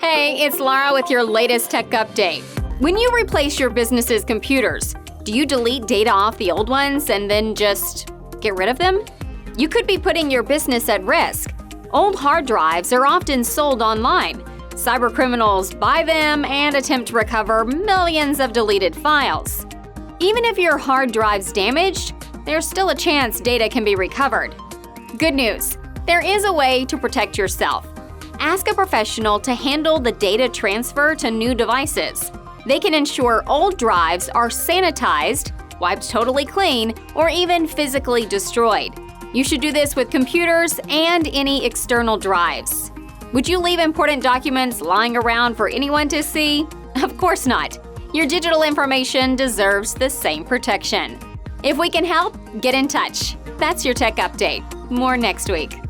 Hey, it's Lara with your latest tech update. When you replace your business's computers, do you delete data off the old ones and then just get rid of them? You could be putting your business at risk. Old hard drives are often sold online. Cybercriminals buy them and attempt to recover millions of deleted files. Even if your hard drive's damaged, there's still a chance data can be recovered. Good news, there is a way to protect yourself. Ask a professional to handle the data transfer to new devices. They can ensure old drives are sanitized, wiped totally clean, or even physically destroyed. You should do this with computers and any external drives. Would you leave important documents lying around for anyone to see? Of course not. Your digital information deserves the same protection. If we can help, get in touch. That's your tech update. More next week.